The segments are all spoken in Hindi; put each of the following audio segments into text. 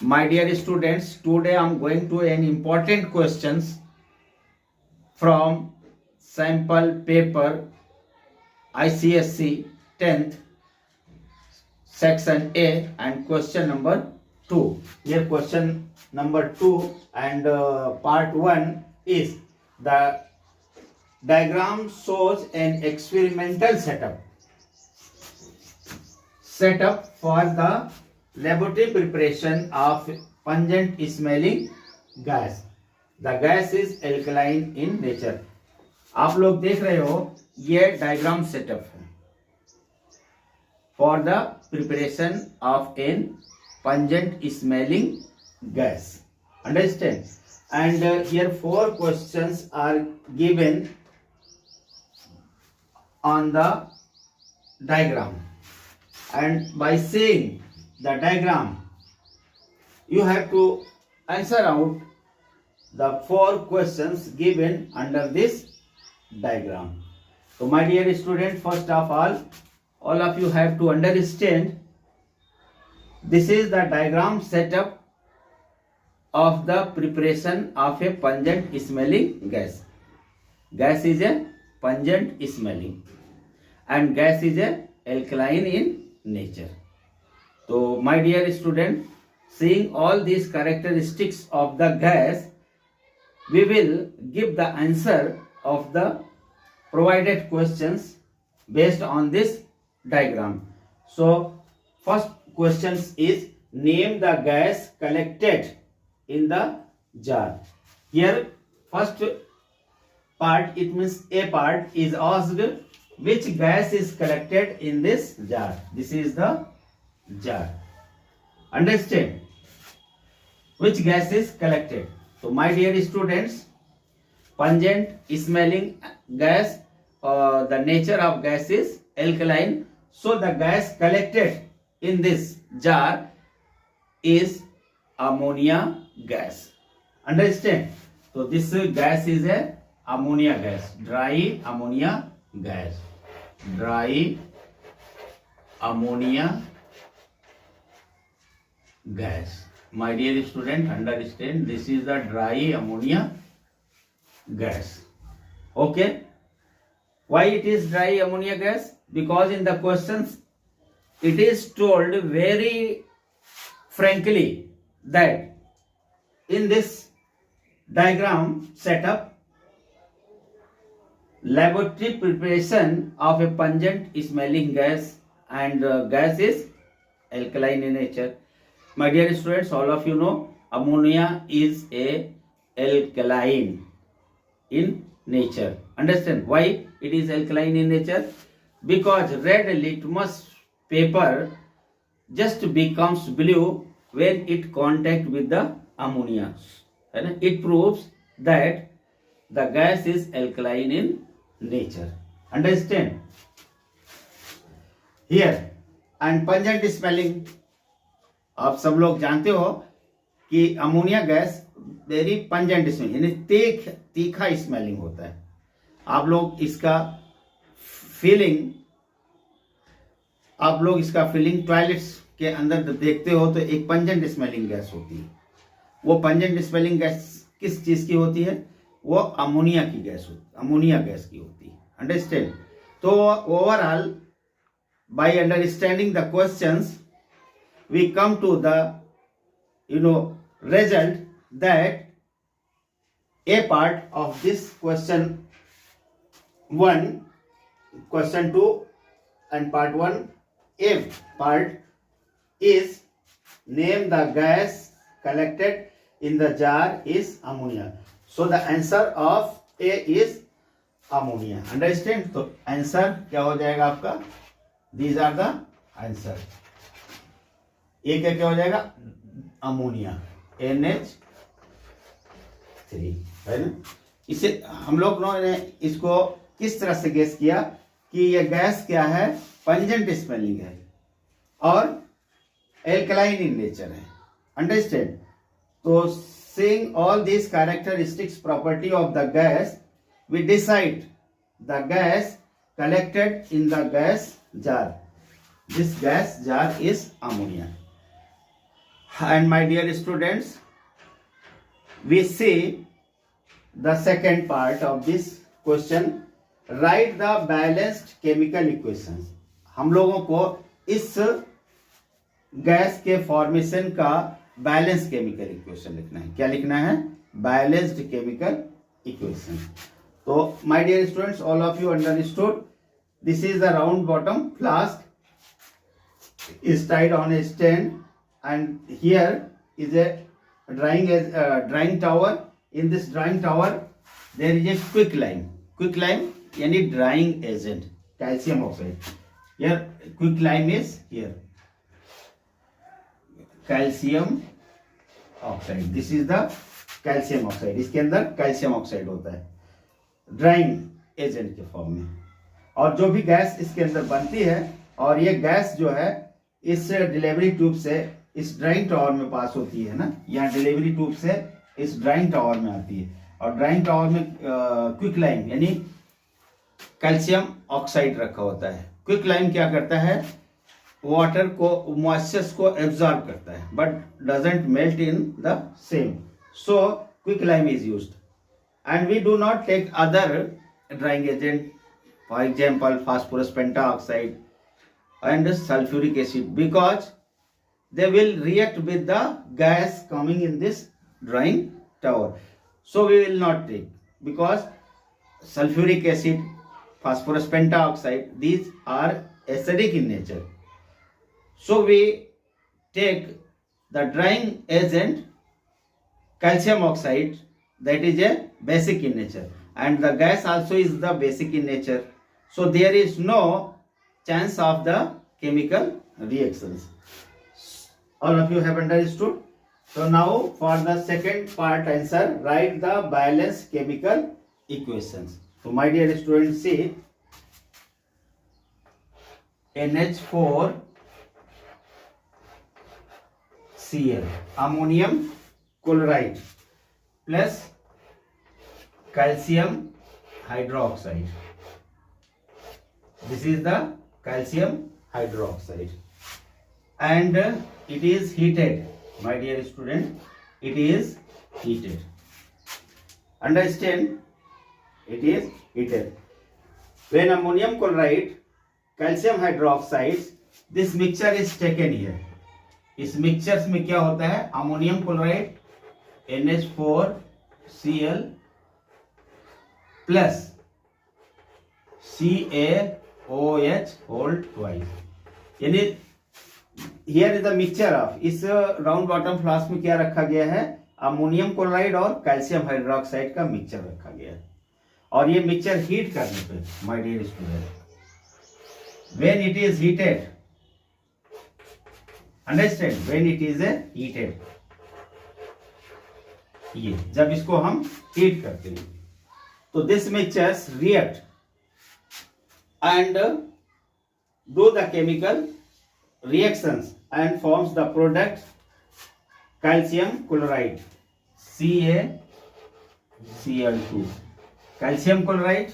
My dear students, today I am going to an important questions from sample paper ICSC 10th section A and question number 2. Here question number 2 and part 1 is the diagram shows an experimental setup for the laboratory preparation of pungent smelling gas. The gas is alkaline in nature. आप लोग देख रहे हो ये डायग्राम सेटअप है for the preparation of an pungent smelling gas. Understand? And here 4 questions are given on the diagram. And by seeing the diagram, you have to answer out the 4 questions given under this diagram. So my dear student, first of all of you have to understand this is the diagram setup of the preparation of a pungent smelling gas. Gas is a pungent smelling and gas is a alkaline in nature. So my dear student, seeing all these characteristics of the gas, we will give the answer of the provided questions based on this diagram. So first question is name the gas collected in the jar. Here first part, it means A part is asked which gas is collected in this jar. This is the jar. Understand? Which gas is collected? So my dear students, pungent smelling gas, the nature of gas is alkaline. So the gas collected in this jar is ammonia gas. Understand? So this gas is a ammonia gas, dry ammonia gas. Dry ammonia gas. My dear student, understand, this is the dry ammonia gas. Okay. Why it is dry ammonia gas? Because in the questions it is told very frankly that in this diagram setup, laboratory preparation of a pungent smelling gas and gas is alkaline in nature. My dear students, all of you know ammonia is a alkaline in nature. Understand why it is alkaline in nature? Because red litmus paper just becomes blue when it contact with the ammonia. It proves that the gas is alkaline in nature. Understand? Here and pungent smelling, आप सब लोग जानते हो कि ammonia gas very pungent smelling, यानी तीखा स्मेलिंग होता है. आप लोग इसका फीलिंग टॉयलेट्स के अंदर देखते हो तो एक पंजेंट स्मेलिंग गैस होती है. वो पंजेंट स्मेलिंग गैस किस चीज की होती है? वो अमोनिया की गैस होती है. अंडरस्टैंड? तो overall by understanding the questions we come to the result that a part of this question 1, question 2 and part 1, A part is name the gas collected in the jar is ammonia. So the answer of A is ammonia. Understand? तो answer क्या हो जाएगा आपका? These are the answer. एक क्या हो जाएगा? अमोनिया NH3 है ना. इसे हम लोग ने इसको किस तरह से गेस किया कि ये गैस क्या है? पंजेंट स्मेलिंग है और एल्कलाइन इन नेचर है. अंडरस्टैंड? तो seeing all these characteristics property of the gas, we decide the gas collected in the gas jar. This gas jar is ammonia. And my dear students, we see the second part of this question. Write the balanced chemical equations. हम लोगों को इस गैस के फॉर्मेशन का बैलेंस केमिकल इक्वेशन लिखना है. क्या लिखना है? Balanced chemical equation. तो my dear students, all of you understood. This is the round bottom flask is tied on a stand, and here is a drying tower. In this drying tower there is a quicklime yani drying agent, calcium oxide. Here quicklime is here, calcium oxide. This is the calcium oxide. इसके अंदर calcium oxide होता है ड्राइंग एजेंट के फॉर्म में. और जो भी गैस इसके अंदर बनती है, और ये गैस जो है इस डिलीवरी ट्यूब से इस ड्राइंग टावर में पास होती है ना. यहाँ डिलीवरी ट्यूब से इस ड्राइंग टावर में आती है, और ड्राइंग टावर में क्विकलाइम यानी कैल्शियम ऑक्साइड रखा होता है. क्विकलाइम क्या करता है? वाटर को, मॉइस्चर्स को एब्जॉर्ब करता है, but doesn't melt in the same. So quicklime is used, and we do not take other drying agent, for example phosphorus pentaoxide and sulfuric acid, because they will react with the gas coming in this drying tower. So we will not take, because sulfuric acid, phosphorus pentaoxide, these are acidic in nature. So we take the drying agent calcium oxide, that is a basic in nature, and the gas also is the basic in nature. So there is no chance of the chemical reactions. All of you have understood. So now for the second part answer, write the balanced chemical equations. So my dear students, see NH4 Cl, ammonium chloride plus calcium hydroxide. This is the calcium hydroxide, and it is heated. My dear student, it is heated. Understand? It is heated. When ammonium chloride, calcium hydroxide, this mixture is taken here. इस मिक्सचर्स में क्या होता है? Ammonium chloride NH4Cl plus CaOH whole twice. यानी here is the mixture of, इस राउंड बॉटम फ्लास्क में क्या रखा गया है? अमोनियम क्लोराइड और कैल्शियम हाइड्रोक्साइड का मिक्सचर रखा गया है. और ये मिक्सचर हीट करने पे, my dear student, when it is heated, understand, when it is heated, ये जब इसको हम हीट करते हैं तो this mixtures react and do the chemical reactions and forms the product calcium chloride, CaCl2, calcium chloride,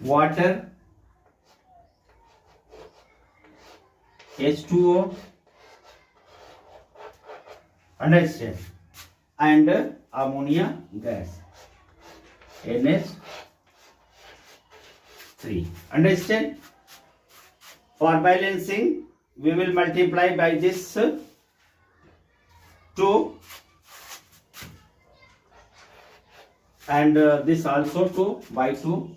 water, H2O, understand, and ammonia gas, NH3. Understand? For balancing, we will multiply by this 2, and this also 2 by 2.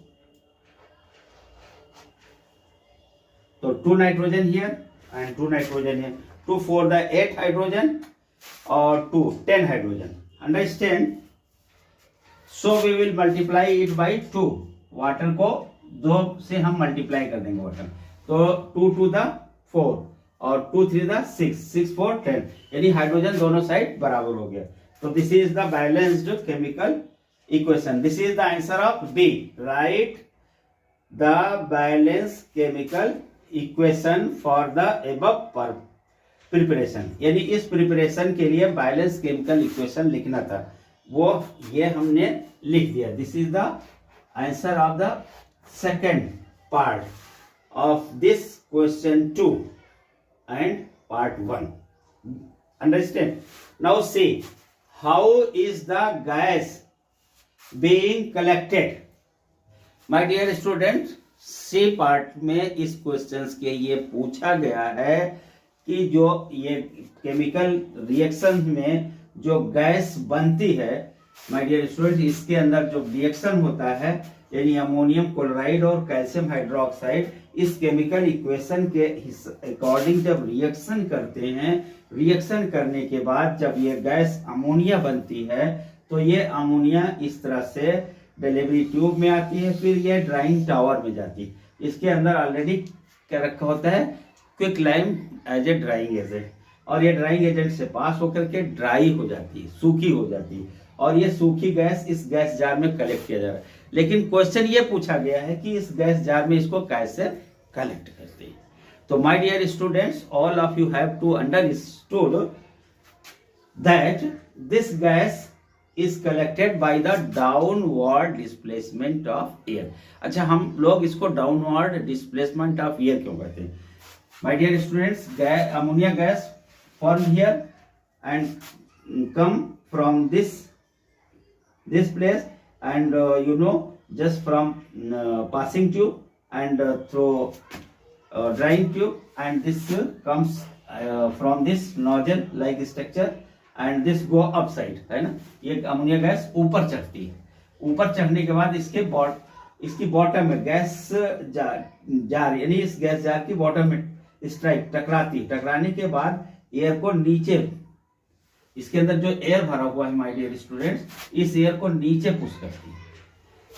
So 2 nitrogen here and 2 nitrogen here. 2 for the 8 hydrogen, or 2 10 hydrogen. Understand? So we will multiply it by 2. Water को 2 से हम मल्टीप्लाई कर देंगे वाटर, तो 2 to the 4 और 2 3 the 6, 6 4 10, यानी हाइड्रोजन दोनों साइड बराबर हो गया. तो this is the balanced chemical equation. This is the answer of B. Write the balance chemical equation for the above preparation. यानी इस प्रिपरेशन के लिए बैलेंस केमिकल इक्वेशन लिखना था, वो ये हमने लिख दिया. This is the answer of the second part of this question 2 and part 1. Understand? Now see, how is the gas being collected? My dear students, C part में इस क्वेश्चंस के ये पूछा गया है कि जो ये केमिकल रिएक्शन में जो गैस बनती है, माय डियर स्टूडेंट, इसके अंदर जो रिएक्शन होता है यानी अमोनियम क्लोराइड और कैल्शियम हाइड्रोक्साइड, इस केमिकल इक्वेशन के अकॉर्डिंग जब रिएक्शन करते हैं, रिएक्शन करने के बाद जब ये गैस अमोनिया बनती है तो ये अमोनिया इस तरह से डिलीवरी ट्यूब में आती है, फिर ये ड्राइंग टावर में जाती है। इसके अंदर ऑलरेडी क्या रखा होता है, quicklime as a drying agent, और ये ड्राइंग एजेंट से पास होकर के ड्राई हो जाती है, सूखी हो जाती है, और ये सूखी गैस इस गैस जार में कलेक्ट किया जा रहा है। लेकिन क्वेश्चन ये पूछा गया है कि इस गैस जार में इसको कैसे कलेक्ट करते हैं। तो my dear students, all of you have to understood that this gas is collected by the downward displacement of air। अच्छा, हम लोग इसको downward displacement of air क्यों कहते हैं? My dear students, ammonia gas form here and come from this place, and just from passing tube and through drying tube, and this comes from this nozzle like structure, and this go up side, है ना। ये अमोनिया गैस ऊपर चढ़ती है, ऊपर चढ़ने के बाद इसकी बॉटम में गैस जार यानी इस गैस जार की बॉटम में स्ट्राइक टकराने के बाद एयर को नीचे, इसके अंदर जो एयर भरा हुआ है माय डियर स्टूडेंट्स, इस एयर को नीचे पुश करती है।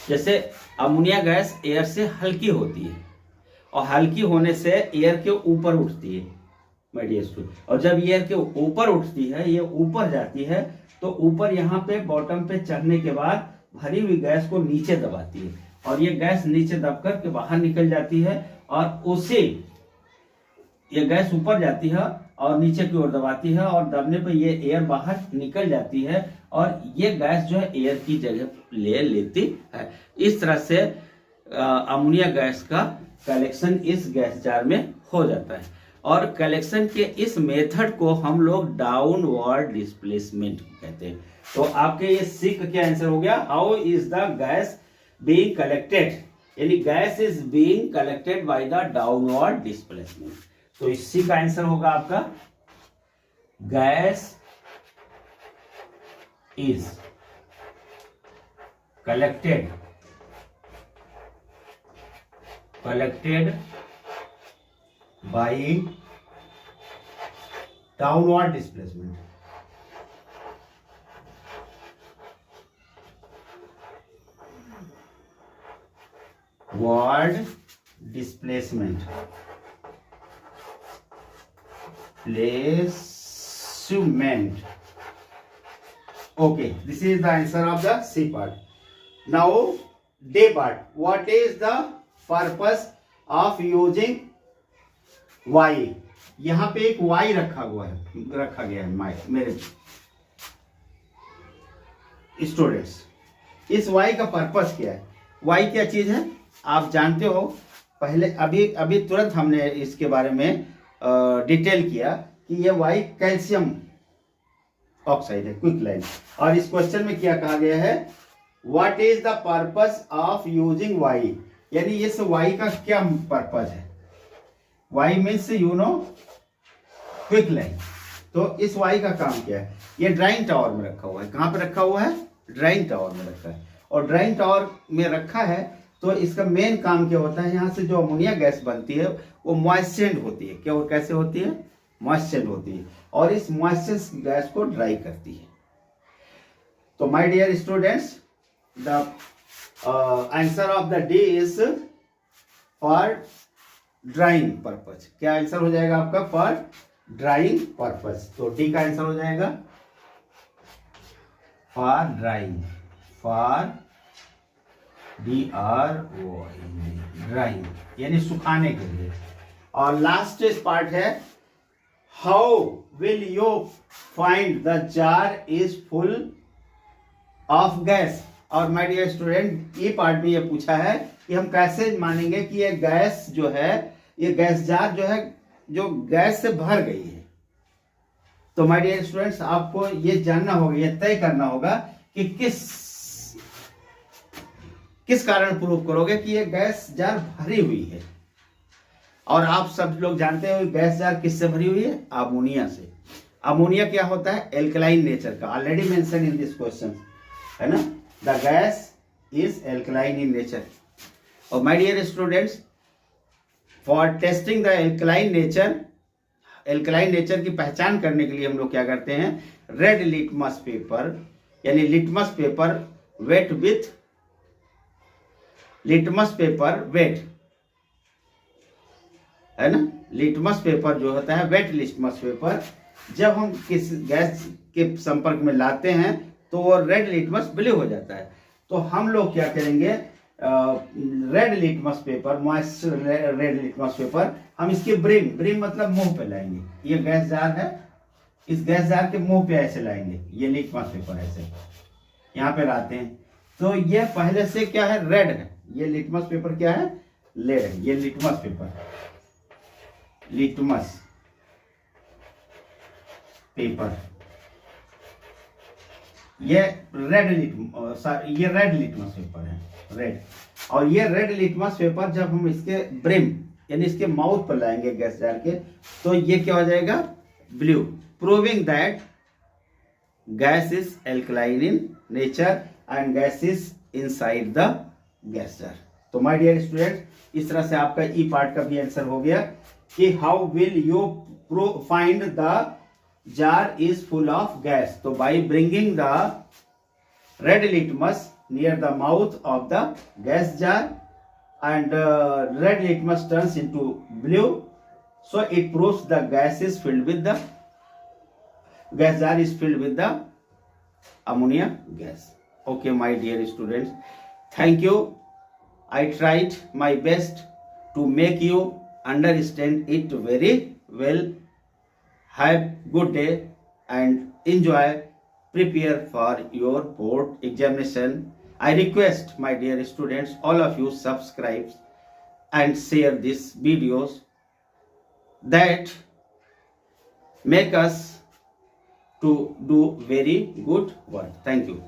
जैसे अमोनिया गैस एयर से हल्की होती है और हल्की होने से एयर के ऊपर उठती है माय डियर स्टूडेंट, और जब ये के ऊपर उठती है, ये ऊपर जाती है, तो ऊपर यहाँ पे बॉटम पे चढ़ने के बाद भरी हुई गैस को नीचे दबाती है, और ये गैस नीचे दब कर के बाहर निकल जाती है, और उसे ये गैस ऊपर जाती है और नीचे की ओर दबाती है, और दबने पे ये एयर बाहर निकल जाती है, और ये गैस जो है एयर की जगह ले लेती है। इस तरह से अमोनिया गैस का कलेक्शन इस गैस जार में हो जाता है, और कलेक्शन के इस मेथड को हम लोग डाउनवर्ड डिस्प्लेसमेंट कहते हैं। तो आपके ये सी का क्या आंसर हो गया, how is the gas being collected, यानी gas is being collected by the downward displacement. तो इस सी का आंसर होगा आपका gas is collected by downward displacement। word displacement placement। okay, this is the answer of the C part। now D part, what is the purpose of using Y? यहां पे एक वाई रखा गया है मेरे स्टूडेंट्स। इस वाई का पर्पस क्या है? वाई क्या चीज है आप जानते हो, पहले अभी तुरंत हमने इसके बारे में डिटेल किया कि ये वाई कैल्शियम ऑक्साइड है, क्विक लाइन। और इस क्वेश्चन में क्या कहा गया है, what is the purpose of using Y, यानी इस वाई का क्या पर्पस है। Y means quicklime. तो इस वाई का काम क्या है, ये ड्राइंग टावर में रखा हुआ है। कहां पे रखा हुआ है? ड्राइंग टावर में रखा है, और ड्राइंग टावर में रखा है तो इसका मेन काम क्या होता है, यहाँ से जो अमोनिया गैस बनती है वो मॉइस्चर्ड होती है। क्या कैसे होती है? मॉइस्चर्ड होती है, और इस मॉइस्चर्ड गैस को ड्राई करती है। तो my dear students, the answer of the D is for drying purpose. क्या आंसर हो जाएगा आपका? For drying purpose. तो डी का आंसर हो जाएगा फॉर ड्राइंग, फॉर ड्राइंग यानी सुखाने के लिए। और लास्ट पार्ट है, how will you find the jar is full of gas. और माय डियर स्टूडेंट, ये पार्ट में ये पूछा है कि हम कैसे मानेंगे कि ये गैस जो है, ये गैस जार जो है जो गैस से भर गई है। तो माय डियर स्टूडेंट्स, आपको ये जानना होगा, ये तय करना होगा कि किस कारण प्रूव करोगे कि ये गैस जार भरी हुई है। और आप सब लोग जानते हो गैस जार किससे भरी हुई है? अमोनिया से। अमोनिया क्या होता है? एल्कलाइन नेचर का, already mention in this question, है ना। The gas is alkaline in nature. और my dear students, for testing the alkaline nature की पहचान करने के लिए हम लोग क्या करते हैं? रेड लिटमस पेपर, यानी litmus paper wet with litmus paper wet, है ना। लिटमस पेपर जो होता है, वेट लिटमस पेपर, जब हम किस गैस के संपर्क में लाते हैं तो वो रेड लिटमस ब्लू हो जाता है। तो हम लोग क्या करेंगे? Red litmus paper, moist red litmus paper, हम इसके ब्रिम मतलब मुंह पे लाएंगे। ये गैस जार है, इस गैस जार के मुंह पे ऐसे लाएंगे, ये लिटमस पेपर ऐसे यहाँ पे लाते हैं। तो ये पहले से क्या है? रेड है। ये लिटमस पेपर क्या है? रेड है। ये लिटमस पेपर, लिटमस पेपर, ये रेड लिटमस पेपर है, रेड। और ये रेड लिटमस पेपर जब हम इसके ब्रिम यानी इसके माउथ पर लाएंगे गैस जार के, तो ये क्या हो जाएगा? Blue, proving that gas is alkaline in nature and gas is inside the gas jar. तो माय डियर स्टूडेंट, इस तरह से आपका ई पार्ट का भी आंसर हो गया कि how will you find the jar is full of gas. So by bringing the red litmus near the mouth of the gas jar, and red litmus turns into blue, so it proves the gas is filled with the gas jar is filled with the ammonia gas. Okay, my dear students, thank you. I tried my best to make you understand it very well. Have good day and enjoy. Prepare for your board examination. I request my dear students, all of you subscribe and share these videos that make us to do very good work. Thank you.